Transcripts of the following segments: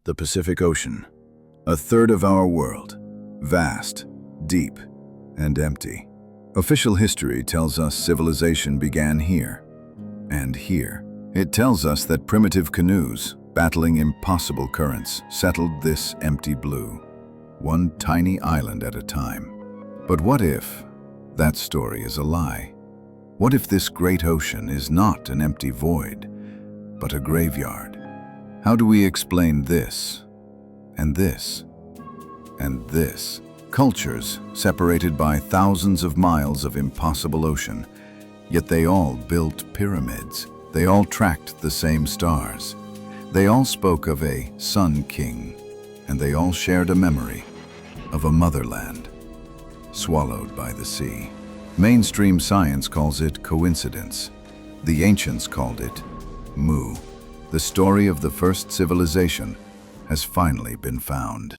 the Pacific Ocean, a third of our world, vast, deep, and empty. Official history tells us civilization began here, and here. It tells us that primitive canoes, battling impossible currents, settled this empty blue, one tiny island at a time. But what if that story is a lie? What if this great ocean is not an empty void, but a graveyard? How do we explain this, and this, and this? Cultures separated by thousands of miles of impossible ocean, yet they all built pyramids. They all tracked the same stars. They all spoke of a sun king, and they all shared a memory of a motherland swallowed by the sea. Mainstream science calls it coincidence. The ancients called it mu. The story of the first civilization has finally been found.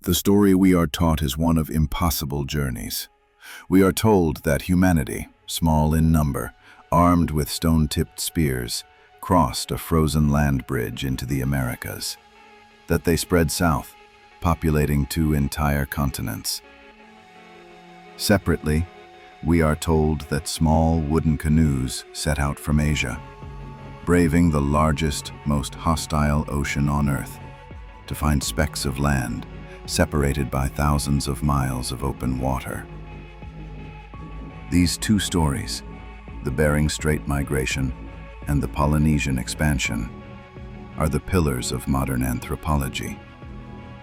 The story we are taught is one of impossible journeys. We are told that humanity, small in number, armed with stone-tipped spears, crossed a frozen land bridge into the Americas. That they spread south, populating 2 entire continents. Separately, we are told that small wooden canoes set out from Asia, braving the largest, most hostile ocean on Earth, to find specks of land separated by thousands of miles of open water. These 2 stories, the Bering Strait migration and the Polynesian expansion, are the pillars of modern anthropology.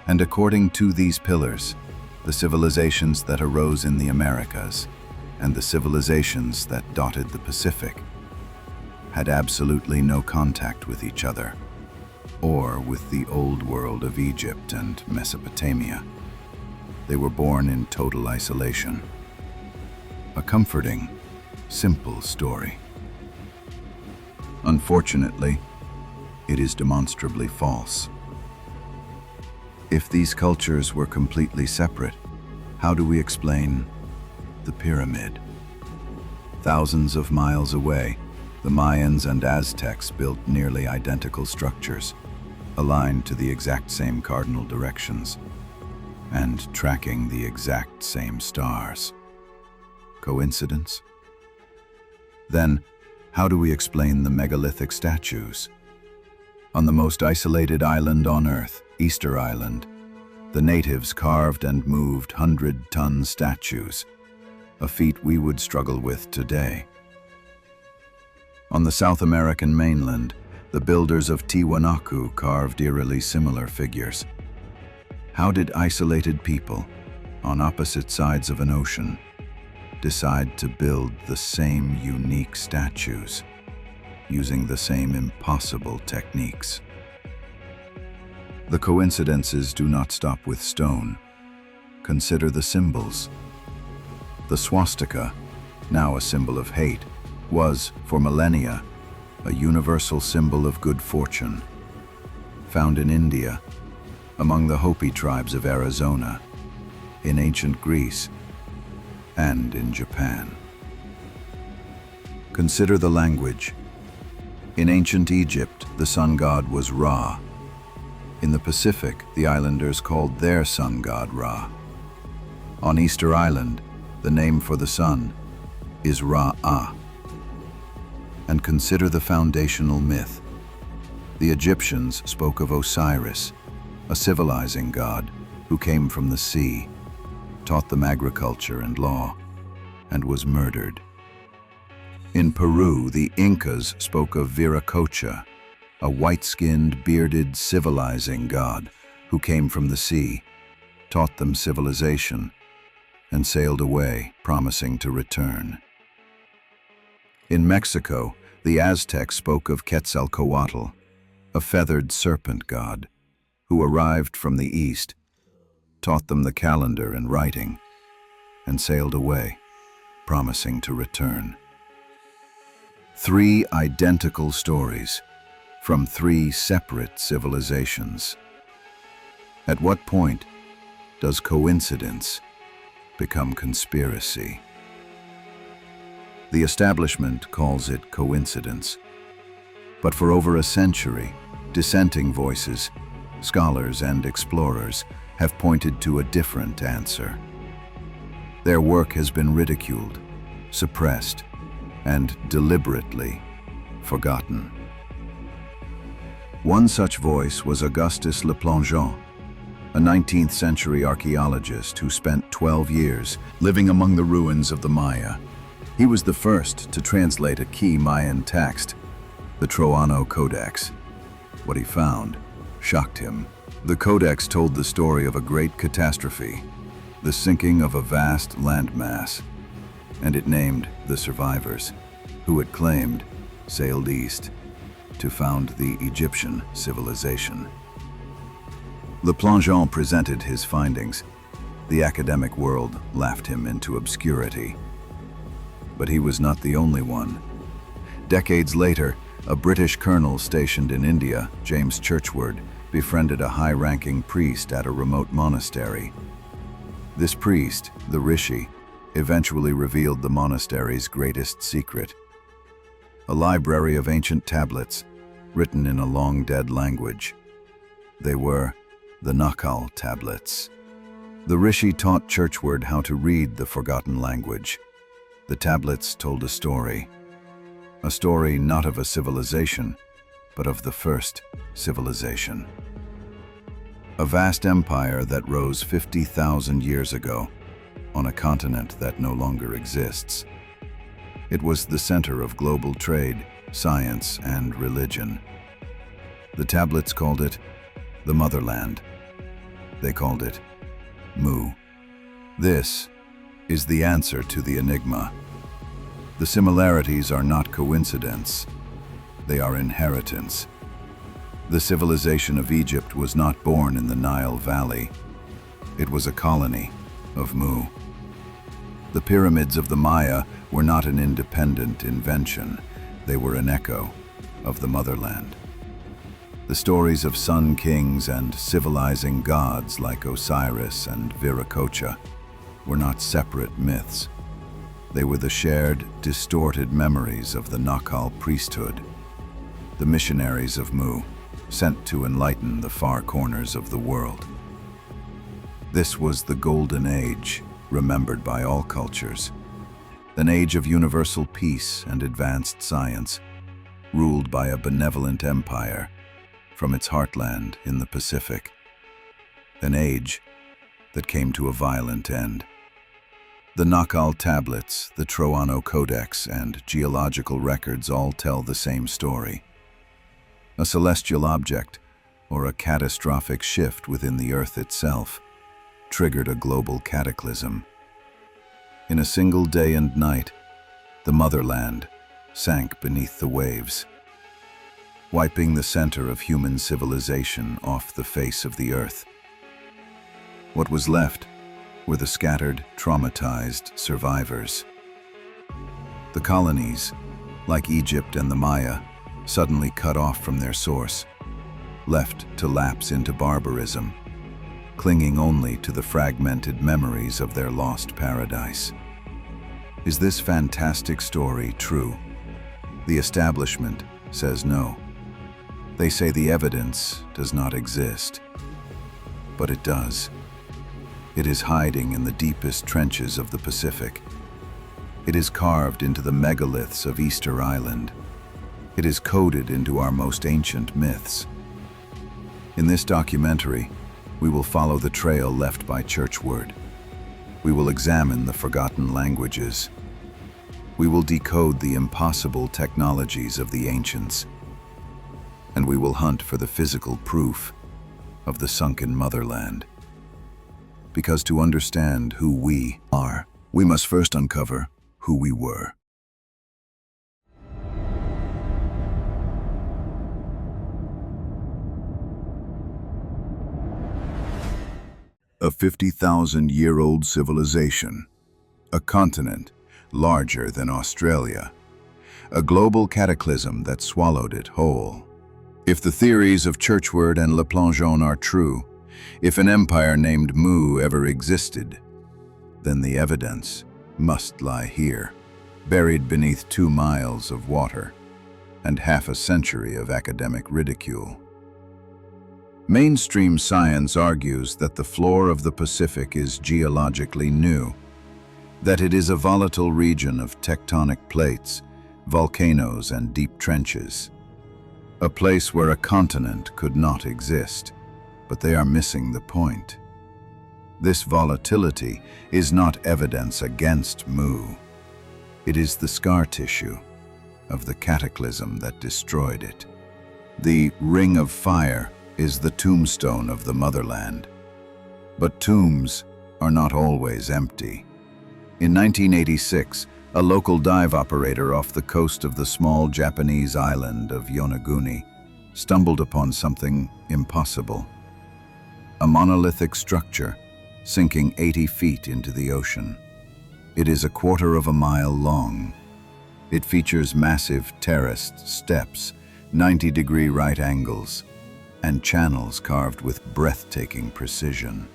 And according to these pillars, the civilizations that arose in the Americas and the civilizations that dotted the Pacific had absolutely no contact with each other, or with the old world of Egypt and Mesopotamia. They were born in total isolation. A comforting, simple story. Unfortunately, it is demonstrably false. If these cultures were completely separate, how do we explain the pyramid? Thousands of miles away, the Mayans and Aztecs built nearly identical structures, aligned to the exact same cardinal directions, and tracking the exact same stars. Coincidence? Then, how do we explain the megalithic statues? On the most isolated island on Earth, Easter Island, the natives carved and moved 100-ton statues, a feat we would struggle with today. On the South American mainland, the builders of Tiwanaku carved eerily similar figures. How did isolated people, on opposite sides of an ocean, decide to build the same unique statues, using the same impossible techniques? The coincidences do not stop with stone. Consider the symbols. The swastika, now a symbol of hate, was, for millennia, a universal symbol of good fortune. Found in India, among the Hopi tribes of Arizona, in ancient Greece, and in Japan. Consider the language. In ancient Egypt, the sun god was Ra. In the Pacific, the islanders called their sun god Ra. On Easter Island, the name for the sun is Ra-Ah. And consider the foundational myth. The Egyptians spoke of Osiris, a civilizing god who came from the sea, taught them agriculture and law, and was murdered. In Peru, the Incas spoke of Viracocha, a white-skinned, bearded, civilizing god who came from the sea, taught them civilization, and sailed away, promising to return. In Mexico, The Aztecs spoke of Quetzalcoatl, a feathered serpent god, who arrived from the east, taught them the calendar and writing, and sailed away, promising to return. 3 identical stories from 3 separate civilizations. At what point does coincidence become conspiracy? The establishment calls it coincidence, but for over a century, dissenting voices, scholars and explorers have pointed to a different answer. Their work has been ridiculed, suppressed, and deliberately forgotten. One such voice was Augustus Le Plongeon, a 19th century archaeologist who spent 12 years living among the ruins of the Maya. He was the first to translate a key Mayan text, the Troano Codex. What he found shocked him. The Codex told the story of a great catastrophe, the sinking of a vast landmass, and it named the survivors, who it claimed sailed east to found the Egyptian civilization. Le Plongeon presented his findings. The academic world laughed him into obscurity. But he was not the only one. Decades later, a British colonel stationed in India, James Churchward, befriended a high-ranking priest at a remote monastery. This priest, the Rishi, eventually revealed the monastery's greatest secret: a library of ancient tablets written in a long-dead language. They were the Nakal tablets. The Rishi taught Churchward how to read the forgotten language. The tablets told a story not of a civilization, but of the first civilization. A vast empire that rose 50,000 years ago on a continent that no longer exists. It was the center of global trade, science, and religion. The tablets called it the motherland. They called it Mu. This is the answer to the enigma. The similarities are not coincidence. They are inheritance. The civilization of Egypt was not born in the Nile Valley. It was a colony of Mu. The pyramids of the Maya were not an independent invention. They were an echo of the motherland. The stories of sun kings and civilizing gods like Osiris and Viracocha were not separate myths. They were the shared, distorted memories of the Nakal priesthood, the missionaries of Mu, sent to enlighten the far corners of the world. This was the Golden Age, remembered by all cultures, an age of universal peace and advanced science, ruled by a benevolent empire from its heartland in the Pacific. An age that came to a violent end. The Nakal tablets, the Troano Codex, and geological records all tell the same story. A celestial object, or a catastrophic shift within the Earth itself, triggered a global cataclysm. In a single day and night, the motherland sank beneath the waves, wiping the center of human civilization off the face of the Earth. What was left were the scattered, traumatized survivors. The colonies, like Egypt and the Maya, suddenly cut off from their source, left to lapse into barbarism, clinging only to the fragmented memories of their lost paradise. Is this fantastic story true? The establishment says no. They say the evidence does not exist, but it does. It is hiding in the deepest trenches of the Pacific. It is carved into the megaliths of Easter Island. It is coded into our most ancient myths. In this documentary, we will follow the trail left by Churchward. We will examine the forgotten languages. We will decode the impossible technologies of the ancients. And we will hunt for the physical proof of the sunken motherland. Because to understand who we are, we must first uncover who we were. a 50,000-year-old civilization, a continent larger than Australia, a global cataclysm that swallowed it whole. If the theories of Churchward and Le Plongeon are true, if an empire named Mu ever existed, then the evidence must lie here, buried beneath 2 miles of water and half a century of academic ridicule. Mainstream science argues that the floor of the Pacific is geologically new, that it is a volatile region of tectonic plates, volcanoes, and deep trenches, a place where a continent could not exist, but they are missing the point. This volatility is not evidence against Mu. It is the scar tissue of the cataclysm that destroyed it. The Ring of Fire is the tombstone of the motherland. But tombs are not always empty. In 1986, a local dive operator off the coast of the small Japanese island of Yonaguni stumbled upon something impossible. A monolithic structure sinking 80 feet into the ocean. It is 1/4 of a mile long. It features massive terraced steps, 90-degree right angles, and channels carved with breathtaking precision.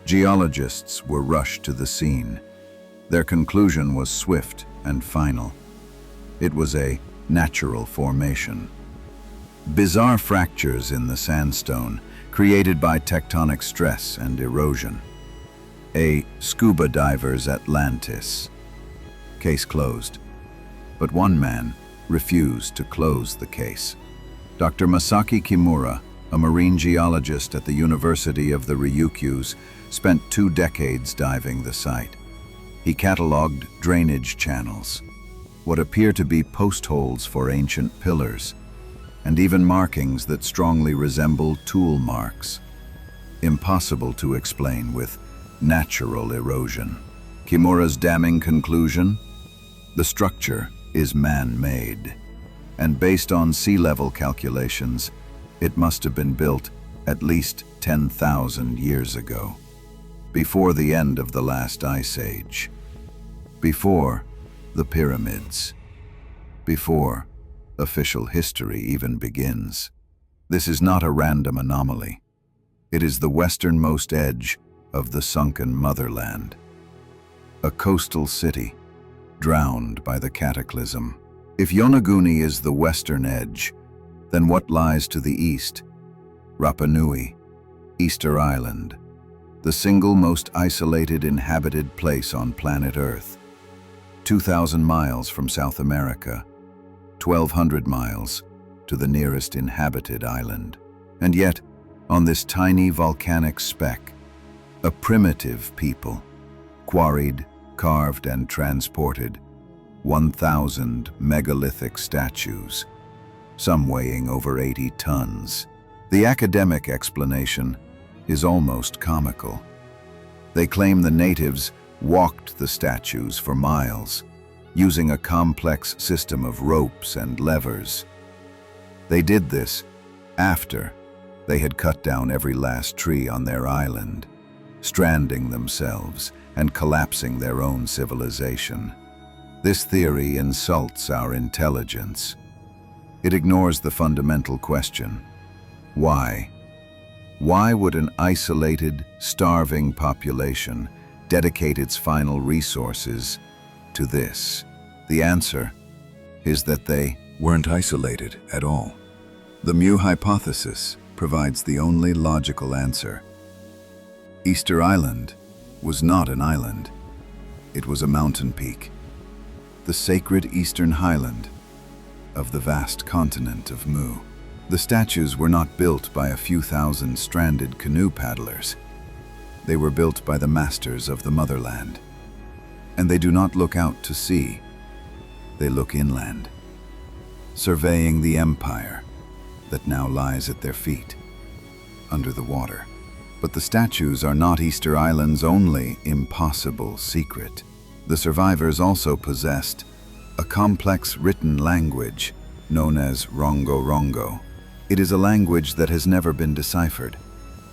Geologists were rushed to the scene. Their conclusion was swift and final. It was a natural formation. Bizarre fractures in the sandstone created by tectonic stress and erosion. A scuba diver's Atlantis. Case closed. But one man refused to close the case. Dr. Masaki Kimura, a marine geologist at the University of the Ryukyus, spent 2 decades diving the site. He catalogued drainage channels, what appear to be post holes for ancient pillars, and even markings that strongly resemble tool marks. Impossible to explain with natural erosion. Kimura's damning conclusion? The structure is man-made, and based on sea level calculations, it must have been built at least 10,000 years ago, before the end of the last ice age, before the pyramids, before official history even begins. This is not a random anomaly. It is the westernmost edge of the sunken motherland, a coastal city drowned by the cataclysm. If Yonaguni is the western edge, then what lies to the east? Rapa Nui, Easter Island, the single most isolated inhabited place on planet Earth. 2,000 miles from South America, 1,200 miles to the nearest inhabited island. And yet, on this tiny volcanic speck, a primitive people, quarried, carved, and transported 1,000 megalithic statues, some weighing over 80 tons. The academic explanation is almost comical. They claim the natives walked the statues for miles, using a complex system of ropes and levers. They did this after they had cut down every last tree on their island, stranding themselves and collapsing their own civilization. This theory insults our intelligence. It ignores the fundamental question: why? Why would an isolated, starving population dedicate its final resources to this? The answer is that they weren't isolated at all. The Mu hypothesis provides the only logical answer. Easter Island was not an island. It was a mountain peak, the sacred eastern highland of the vast continent of Mu. The statues were not built by a few thousand stranded canoe paddlers. They were built by the masters of the motherland. And they do not look out to sea. They look inland, surveying the empire that now lies at their feet, under the water. But the statues are not Easter Island's only impossible secret. The survivors also possessed a complex written language known as Rongo Rongo. It is a language that has never been deciphered,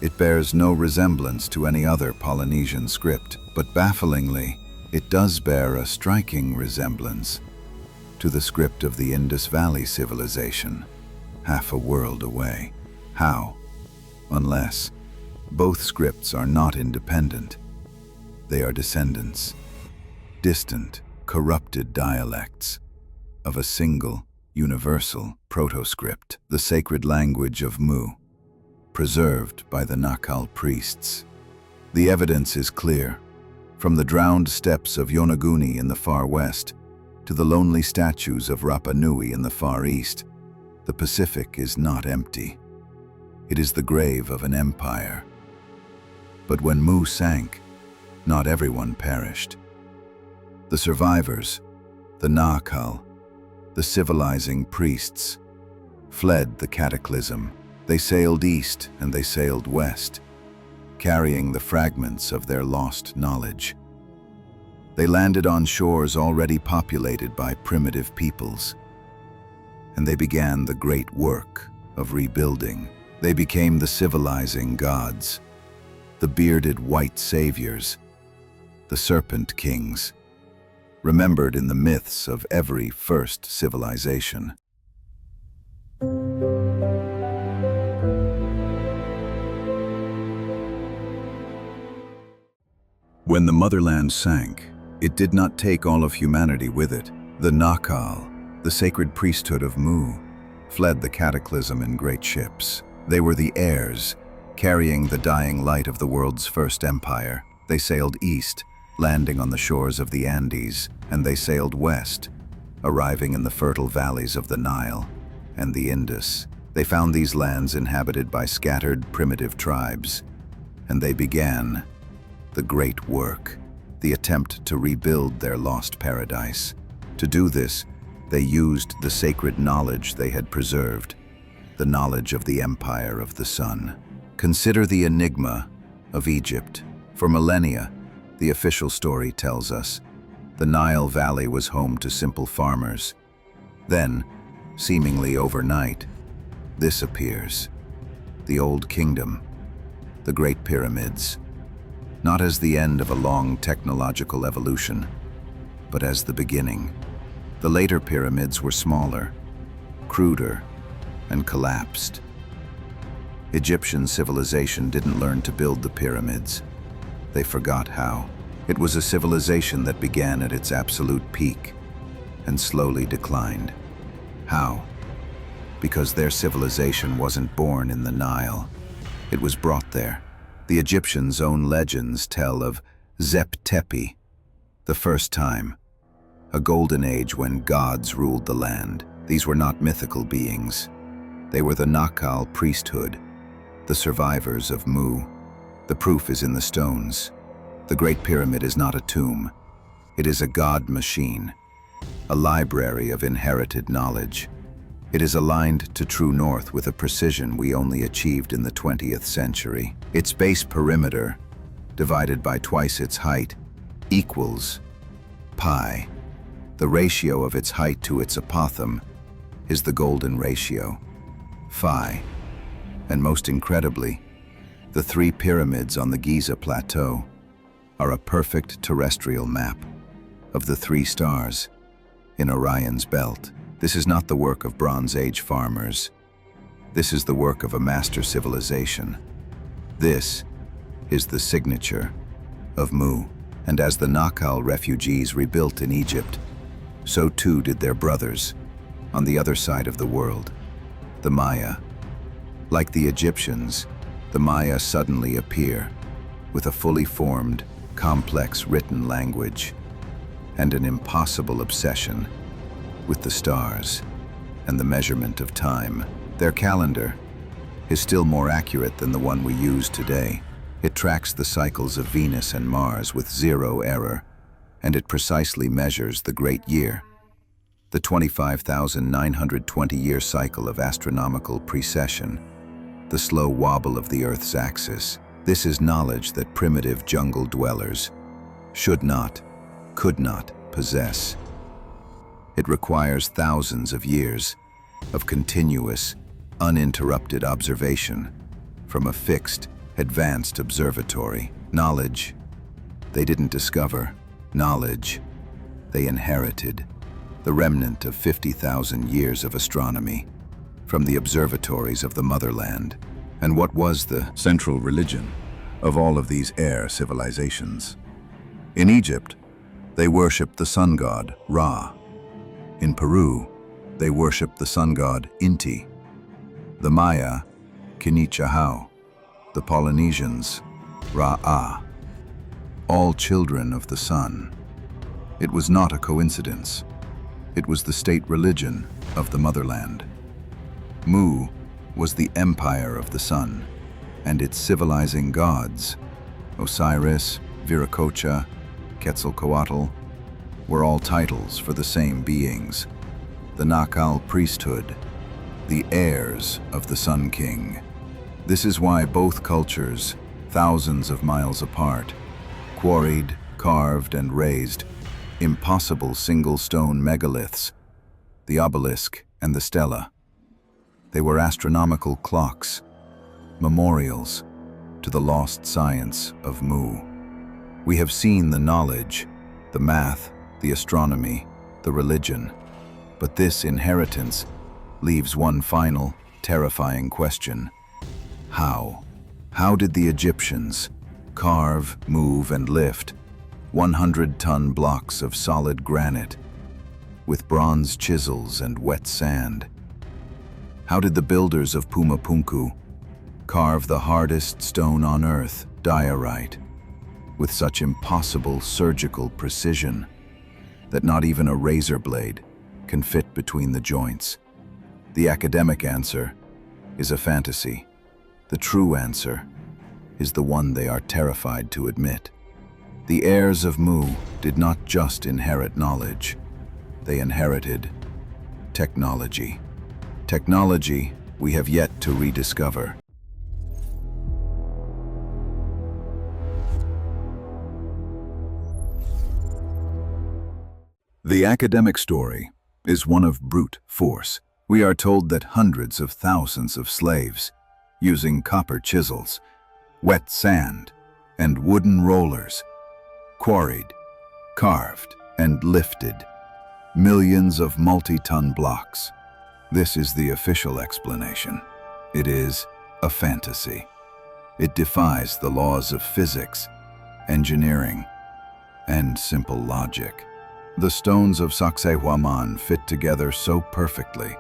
It bears no resemblance to any other Polynesian script, but bafflingly, it does bear a striking resemblance to the script of the Indus Valley civilization, half a world away. How? Unless both scripts are not independent. They are descendants, distant, corrupted dialects of a single, universal proto-script, the sacred language of Mu, preserved by the Nakal priests. The evidence is clear. From the drowned steppes of Yonaguni in the far west to the lonely statues of Rapa Nui in the far east, the Pacific is not empty. It is the grave of an empire. But when Mu sank, not everyone perished. The survivors, the Nakal, the civilizing priests, fled the cataclysm. They sailed east and they sailed west, carrying the fragments of their lost knowledge. They landed on shores already populated by primitive peoples, and they began the great work of rebuilding. They became the civilizing gods, the bearded white saviors, the serpent kings, remembered in the myths of every first civilization. When the motherland sank, it did not take all of humanity with it. The Nakal, the sacred priesthood of Mu, fled the cataclysm in great ships. They were the heirs, carrying the dying light of the world's first empire. They sailed east, landing on the shores of the Andes, and they sailed west, arriving in the fertile valleys of the Nile and the Indus. They found these lands inhabited by scattered primitive tribes, and they began the great work, the attempt to rebuild their lost paradise. To do this, they used the sacred knowledge they had preserved, the knowledge of the empire of the sun. Consider the enigma of Egypt. For millennia, the official story tells us, the Nile Valley was home to simple farmers. Then, seemingly overnight, this appears. The Old Kingdom, the Great Pyramids, not as the end of a long technological evolution, but as the beginning. The later pyramids were smaller, cruder, and collapsed. Egyptian civilization didn't learn to build the pyramids. They forgot how. It was a civilization that began at its absolute peak and slowly declined. How? Because their civilization wasn't born in the Nile. It was brought there. The Egyptians' own legends tell of Tepi, the first time, a golden age when gods ruled the land. These were not mythical beings. They were the Nakal priesthood, the survivors of Mu. The proof is in the stones. The Great Pyramid is not a tomb. It is a god machine, a library of inherited knowledge. It is aligned to true north with a precision we only achieved in the 20th century. Its base perimeter, divided by twice its height, equals pi. The ratio of its height to its apothem is the golden ratio, phi. And most incredibly, the three pyramids on the Giza Plateau are a perfect terrestrial map of the three stars in Orion's belt. This is not the work of Bronze Age farmers. This is the work of a master civilization. This is the signature of Mu. And as the Nakal refugees rebuilt in Egypt, so too did their brothers on the other side of the world, the Maya. Like the Egyptians, the Maya suddenly appear with a fully formed, complex written language and an impossible obsession with the stars and the measurement of time. Their calendar is still more accurate than the one we use today. It tracks the cycles of Venus and Mars with zero error, and it precisely measures the great year, the 25,920-year cycle of astronomical precession, the slow wobble of the Earth's axis. This is knowledge that primitive jungle dwellers should not, could not possess. It requires thousands of years of continuous, uninterrupted observation from a fixed, advanced observatory, knowledge. They didn't discover knowledge, they inherited the remnant of 50,000 years of astronomy from the observatories of the motherland. And what was the central religion of all of these heir civilizations? In Egypt, they worshipped the sun god Ra. In Peru, they worshipped the sun god Inti. The Maya, Kinichahau. The Polynesians, Ra'a. All children of the sun. It was not a coincidence. It was the state religion of the motherland. Mu was the empire of the sun, and its civilizing gods, Osiris, Viracocha, Quetzalcoatl, were all titles for the same beings, the Nakal priesthood, the heirs of the Sun King. This is why both cultures, thousands of miles apart, quarried, carved, and raised impossible single-stone megaliths, the obelisk and the stela. They were astronomical clocks, memorials to the lost science of Mu. We have seen the knowledge, the math, the astronomy, the religion, but this inheritance leaves one final, terrifying question. How? How did the Egyptians carve, move, and lift 100-ton blocks of solid granite with bronze chisels and wet sand? How did the builders of Pumapunku carve the hardest stone on earth, diorite, with such impossible surgical precision that not even a razor blade can fit between the joints? The academic answer is a fantasy. The true answer is the one they are terrified to admit. The heirs of Mu did not just inherit knowledge, they inherited technology. Technology we have yet to rediscover. The academic story is one of brute force. We are told that hundreds of thousands of slaves, using copper chisels, wet sand, and wooden rollers, quarried, carved, and lifted millions of multi-ton blocks. This is the official explanation. It is a fantasy. It defies the laws of physics, engineering, and simple logic. The stones of Sacsayhuaman fit together so perfectly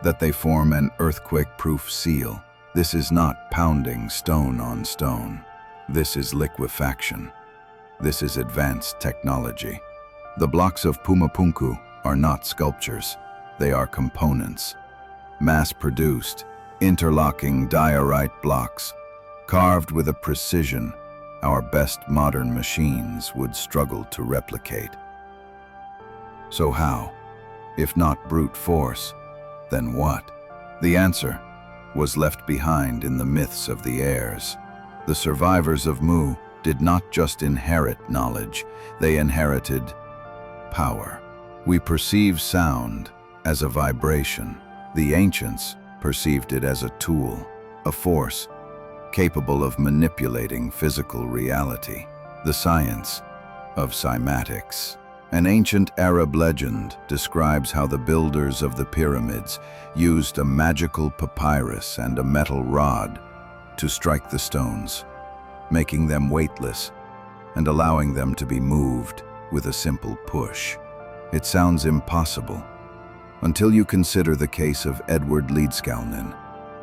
that they form an earthquake-proof seal. This is not pounding stone on stone. This is liquefaction. This is advanced technology. The blocks of Pumapunku are not sculptures. They are components. Mass-produced, interlocking diorite blocks, carved with a precision our best modern machines would struggle to replicate. So how? If not brute force, then what? The answer was left behind in the myths of the heirs. The survivors of Mu did not just inherit knowledge, they inherited power. We perceive sound as a vibration. The ancients perceived it as a tool, a force capable of manipulating physical reality. The science of cymatics. An ancient Arab legend describes how the builders of the pyramids used a magical papyrus and a metal rod to strike the stones, making them weightless and allowing them to be moved with a simple push. It sounds impossible until you consider the case of Edward Leedskalnin,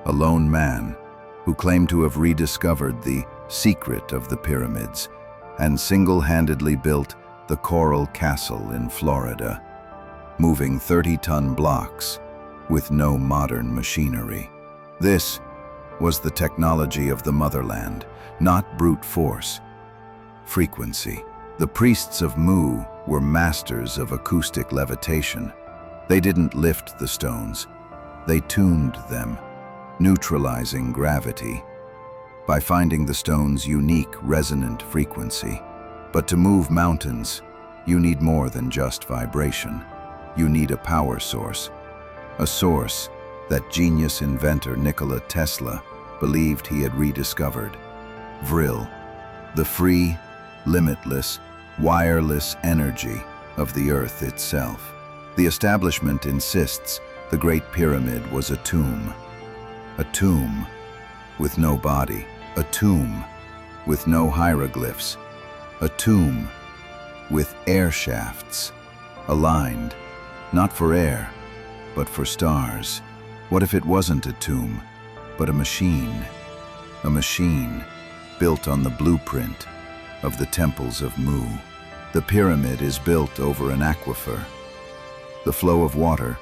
a lone man who claimed to have rediscovered the secret of the pyramids and single-handedly built the Coral Castle in Florida, moving 30-ton blocks with no modern machinery. This was the technology of the motherland, not brute force. Frequency. The priests of Mu were masters of acoustic levitation. They didn't lift the stones, they tuned them, neutralizing gravity by finding the stone's unique resonant frequency. But to move mountains, you need more than just vibration. You need a power source, a source that genius inventor Nikola Tesla believed he had rediscovered. Vril, the free, limitless, wireless energy of the earth itself. The establishment insists the Great Pyramid was a tomb with no body, a tomb with no hieroglyphs, a tomb with air shafts, aligned, not for air, but for stars. What if it wasn't a tomb, but a machine built on the blueprint of the temples of Mu? The pyramid is built over an aquifer. The flow of water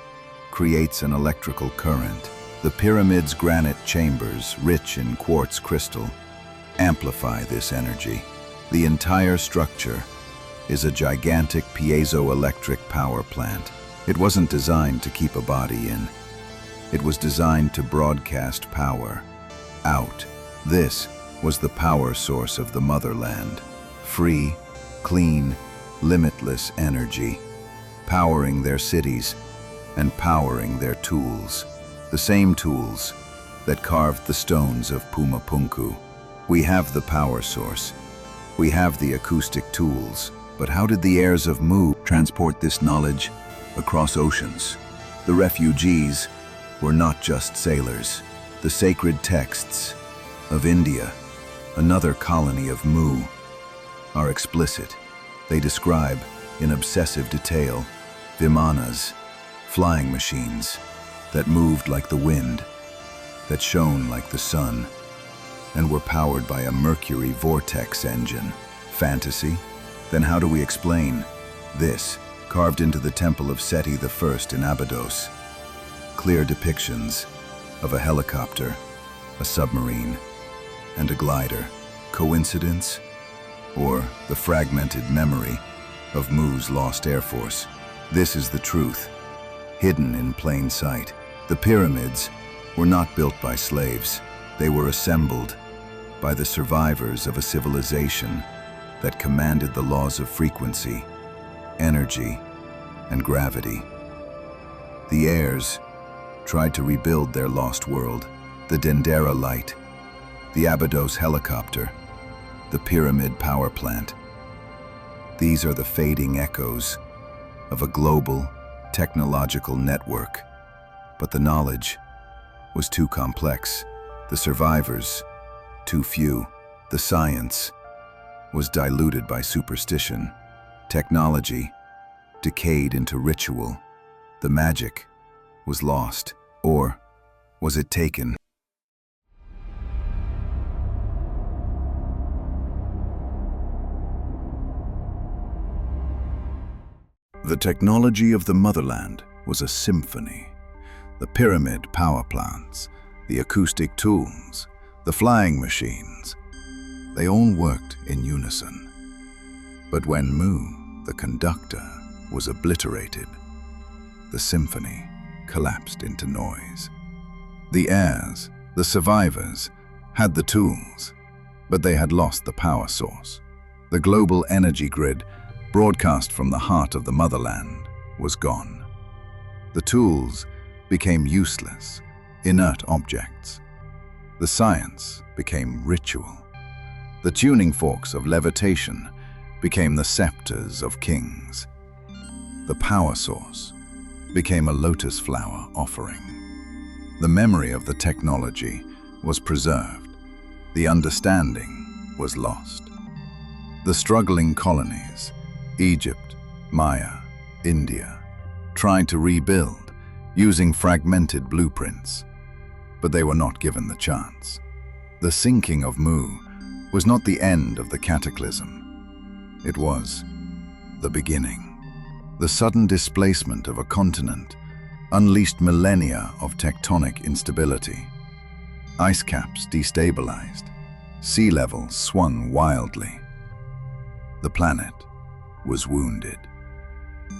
creates an electrical current. The pyramid's granite chambers, rich in quartz crystal, amplify this energy. The entire structure is a gigantic piezoelectric power plant. It wasn't designed to keep a body in. It was designed to broadcast power out. This was the power source of the motherland. Free, clean, limitless energy, powering their cities and powering their tools. The same tools that carved the stones of Pumapunku. We have the power source. We have the acoustic tools. But how did the heirs of Mu transport this knowledge across oceans? The refugees were not just sailors. The sacred texts of India, another colony of Mu, are explicit. They describe, in obsessive detail, Vimanas, flying machines that moved like the wind, that shone like the sun, and were powered by a mercury vortex engine. Fantasy? Then how do we explain this, carved into the temple of Seti I in Abydos? Clear depictions of a helicopter, a submarine, and a glider. Coincidence? Or the fragmented memory of Mu's lost air force? This is the truth, hidden in plain sight. The pyramids were not built by slaves. They were assembled by the survivors of a civilization that commanded the laws of frequency, energy, and gravity. The heirs tried to rebuild their lost world. The Dendera light, the Abydos helicopter, the pyramid power plant. These are the fading echoes of a global, technological network. But the knowledge was too complex. The survivors, too few. The science was diluted by superstition. Technology decayed into ritual. The magic was lost. Or was it taken? The technology of the motherland was a symphony. The pyramid power plants, the acoustic tools, the flying machines, they all worked in unison. But when Mu, the conductor, was obliterated, the symphony collapsed into noise. The heirs, the survivors, had the tools, but they had lost the power source. The global energy grid, broadcast from the heart of the motherland, was gone. The tools became useless, inert objects. The science became ritual. The tuning forks of levitation became the scepters of kings. The power source became a lotus flower offering. The memory of the technology was preserved. The understanding was lost. The struggling colonies, Egypt, Maya, India, tried to rebuild using fragmented blueprints, but they were not given the chance. The sinking of Mu was not the end of the cataclysm. It was the beginning. The sudden displacement of a continent unleashed millennia of tectonic instability. Ice caps destabilized. Sea levels swung wildly. The planet was wounded,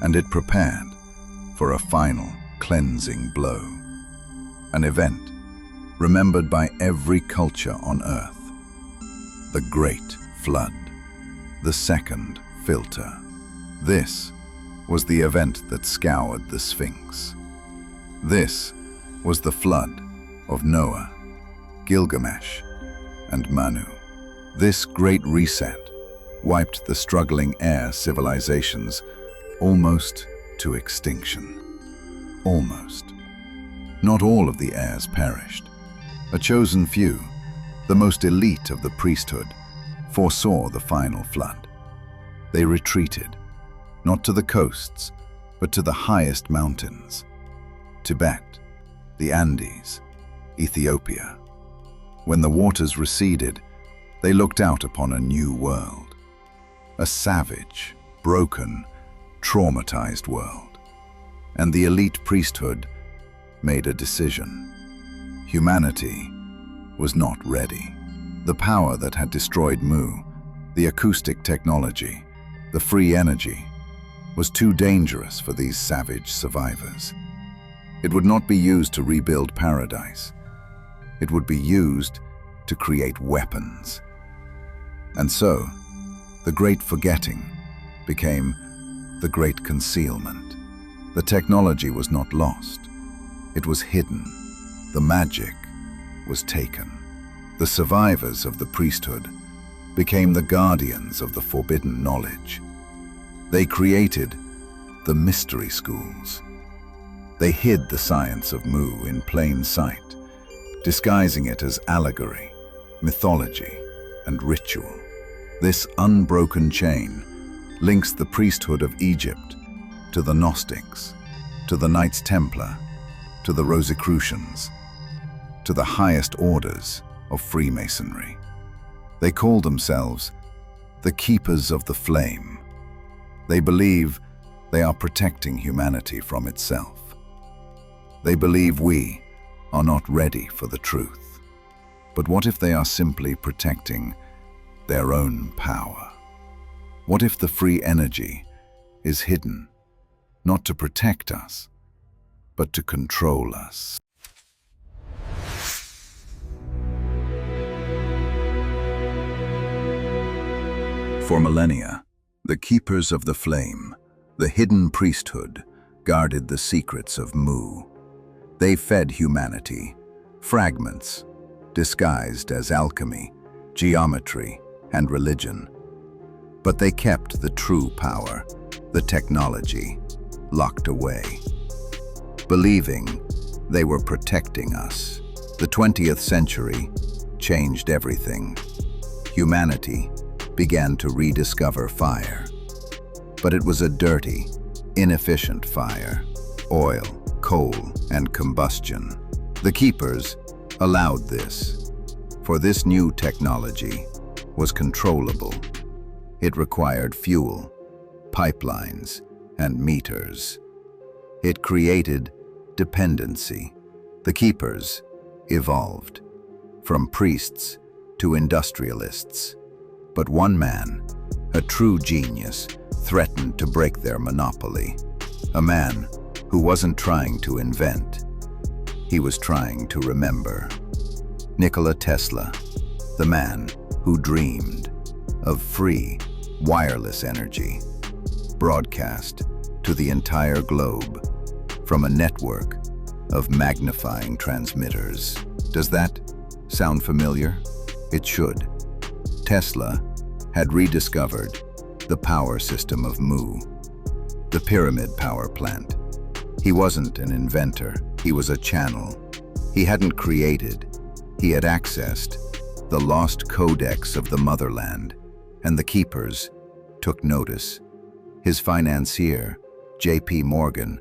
and it prepared for a final cleansing blow. An event remembered by every culture on Earth. The Great Flood, the second filter. This was the event that scoured the Sphinx. This was the flood of Noah, Gilgamesh, and Manu. This Great Reset wiped the struggling Heir civilizations almost to extinction. Almost. Not all of the Heirs perished. A chosen few, the most elite of the priesthood, foresaw the final flood. They retreated, not to the coasts, but to the highest mountains. Tibet, the Andes, Ethiopia. When the waters receded, they looked out upon a new world. A savage, broken, traumatized world. And the elite priesthood made a decision. Humanity was not ready. The power that had destroyed Mu, the acoustic technology, the free energy, was too dangerous for these savage survivors. It would not be used to rebuild paradise. It would be used to create weapons. And so, the Great Forgetting became the Great Concealment. The technology was not lost. It was hidden. The magic was taken. The survivors of the priesthood became the guardians of the forbidden knowledge. They created the mystery schools. They hid the science of Mu in plain sight, disguising it as allegory, mythology, and ritual. This unbroken chain links the priesthood of Egypt to the Gnostics, to the Knights Templar, to the Rosicrucians, to the highest orders of Freemasonry. They call themselves the Keepers of the Flame. They believe they are protecting humanity from itself. They believe we are not ready for the truth. But what if they are simply protecting their own power? What if the free energy is hidden, not to protect us, but to control us? For millennia, the Keepers of the Flame, the hidden priesthood, guarded the secrets of Mu. They fed humanity, fragments, disguised as alchemy, geometry, and religion. But they kept the true power, the technology, locked away. Believing they were protecting us. The 20th century changed everything. Humanity began to rediscover fire. But it was a dirty, inefficient fire. Oil, coal, and combustion. The Keepers allowed this, for this new technology was controllable. It required fuel, pipelines, and meters. It created dependency. The Keepers evolved from priests to industrialists. But one man, a true genius, threatened to break their monopoly. A man who wasn't trying to invent, he was trying to remember. Nikola Tesla, the man who dreamed of free, wireless energy, broadcast to the entire globe from a network of magnifying transmitters. Does that sound familiar? It should. Tesla had rediscovered the power system of Mu, the pyramid power plant. He wasn't an inventor, he was a channel. He hadn't created, he had accessed the lost Codex of the motherland, and the Keepers took notice. His financier, J.P. Morgan,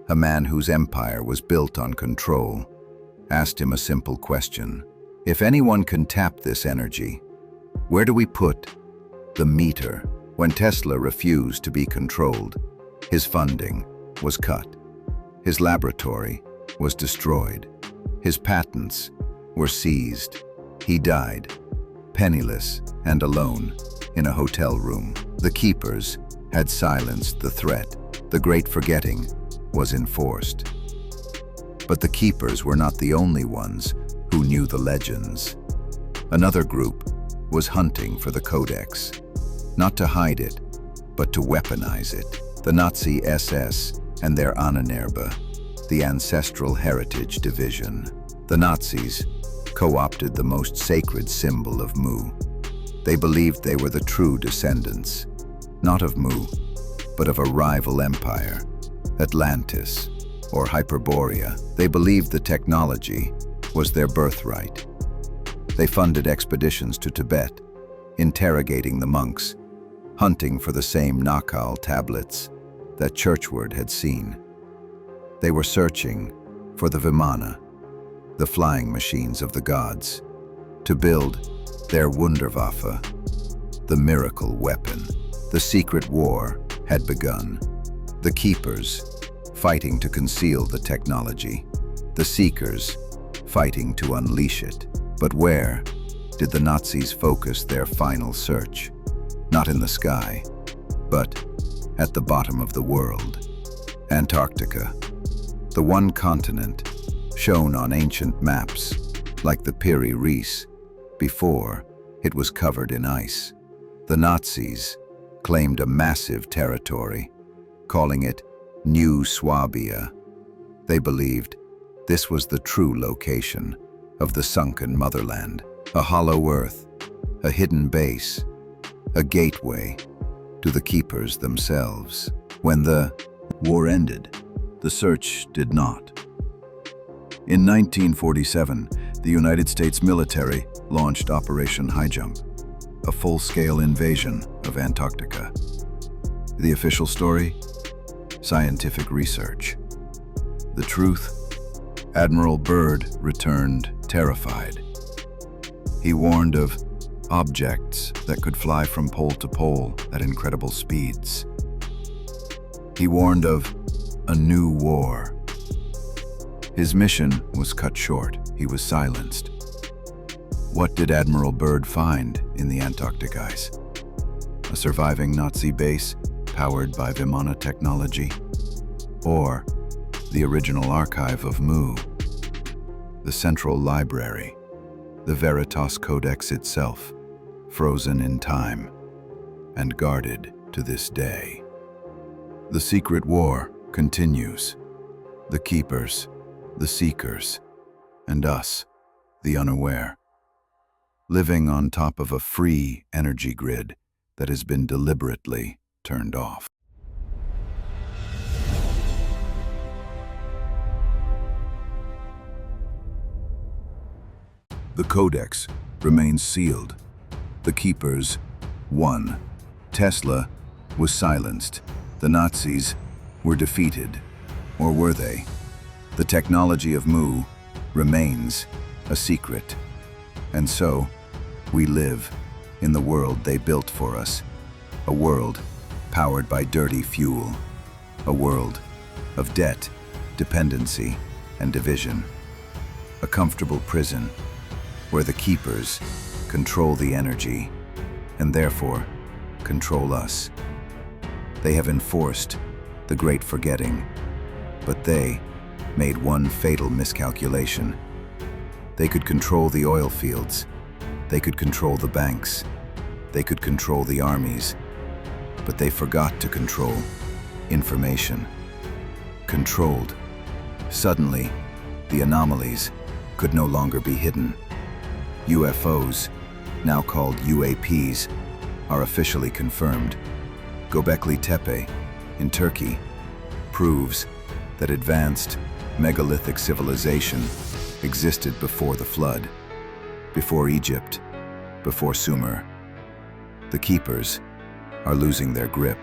a man whose empire was built on control, asked him a simple question. If anyone can tap this energy, where do we put the meter? When Tesla refused to be controlled, his funding was cut. His laboratory was destroyed. His patents were seized. He died, penniless and alone, in a hotel room. The Keepers had silenced the threat. The Great Forgetting was enforced. But the Keepers were not the only ones who knew the legends. Another group was hunting for the Codex, not to hide it, but to weaponize it. The Nazi SS and their Ahnenerbe, the Ancestral Heritage Division. The Nazis co-opted the most sacred symbol of Mu, They believed they were the true descendants, not of Mu, but of a rival empire, Atlantis or Hyperborea. They believed the technology was their birthright. They funded expeditions to Tibet, interrogating the monks, hunting for the same Nakal tablets that Churchward had seen. They were searching for the Vimana, the flying machines of the gods, to build their Wunderwaffe, the miracle weapon. The secret war had begun. The Keepers, fighting to conceal the technology. The Seekers, fighting to unleash it. But where did the Nazis focus their final search? Not in the sky, but at the bottom of the world. Antarctica, the one continent shown on ancient maps like the Piri Reis before it was covered in ice. The Nazis claimed a massive territory, calling it New Swabia. They believed this was the true location of the sunken motherland, a hollow earth, a hidden base, a gateway to the Keepers themselves. When the war ended, the search did not. In 1947, the United States military launched Operation High Jump, a full-scale invasion of Antarctica. The official story? Scientific research. The truth? Admiral Byrd returned terrified. He warned of objects that could fly from pole to pole at incredible speeds. He warned of a new war. His mission was cut short. He was silenced. What did Admiral Byrd find in the Antarctic ice? A surviving Nazi base powered by Vimana technology? Or the original archive of Mu? The central library, the Veritas Codex itself, frozen in time and guarded to this day. The secret war continues. The Keepers, the Seekers, and us, the unaware, living on top of a free energy grid that has been deliberately turned off. The Codex remains sealed. The Keepers won. Tesla was silenced. The Nazis were defeated. Or were they? The technology of Mu remains a secret. And so, we live in the world they built for us. A world powered by dirty fuel. A world of debt, dependency, and division. A comfortable prison where the Keepers control the energy and therefore control us. They have enforced the Great Forgetting, but they made one fatal miscalculation. They could control the oil fields, they could control the banks, they could control the armies, but they forgot to control information. Controlled. Suddenly, the anomalies could no longer be hidden. UFOs, now called UAPs, are officially confirmed. Göbekli Tepe, in Turkey, proves that advanced megalithic civilization existed before the flood, before Egypt, before Sumer. The Keepers are losing their grip.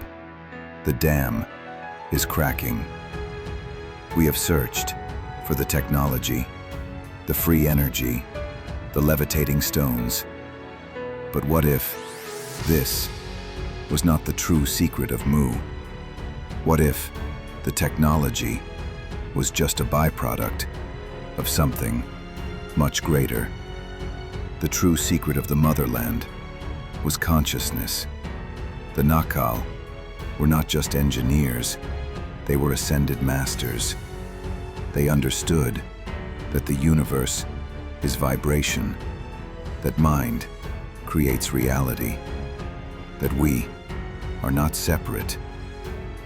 The dam is cracking. We have searched for the technology, the free energy, the levitating stones. But what if this was not the true secret of Mu? What if the technology was just a byproduct of something much greater? The true secret of the motherland was consciousness. The Nakal were not just engineers, they were ascended masters. They understood that the universe is vibration, that mind creates reality, that we are not separate,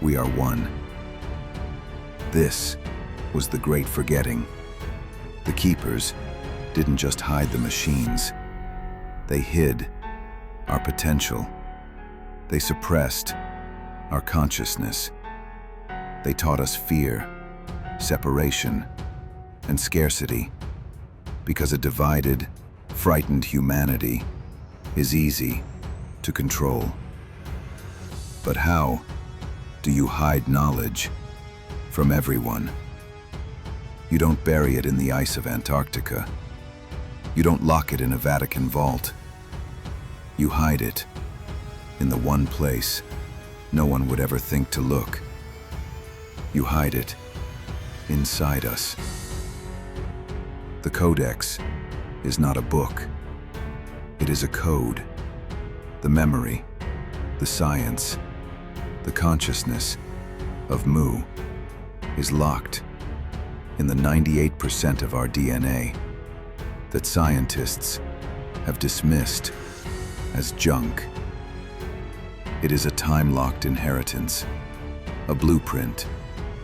we are one. This was the Great Forgetting. The Keepers didn't just hide the machines, they hid our potential. They suppressed our consciousness. They taught us fear, separation, and scarcity, because a divided, frightened humanity is easy to control. But how do you hide knowledge from everyone? You don't bury it in the ice of Antarctica. You don't lock it in a Vatican vault. You hide it in the one place no one would ever think to look. You hide it inside us. The Codex is not a book. It is a code. The memory, the science, the consciousness of Mu is locked in the 98% of our DNA that scientists have dismissed as junk. It is a time-locked inheritance, a blueprint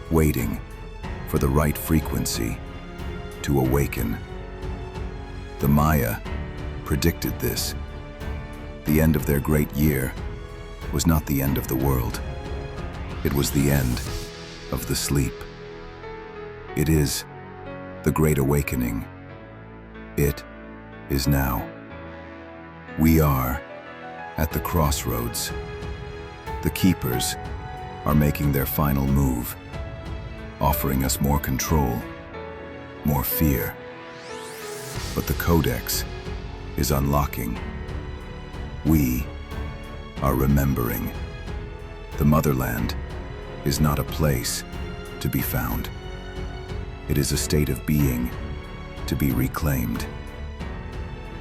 waiting for the right frequency to awaken. The Maya predicted this. The end of their great year was not the end of the world. It was the end of the sleep. It is the Great Awakening. It is now. We are at the crossroads. The Keepers are making their final move, offering us more control, more fear. But the Codex is unlocking. We are remembering. The motherland is not a place to be found. It is a state of being to be reclaimed.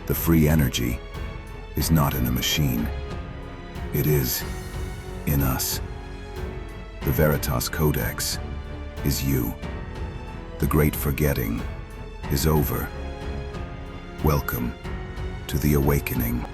The free energy is not in a machine. It is in us. The Veritas Codex is you. The great forgetting is over. Welcome to the awakening.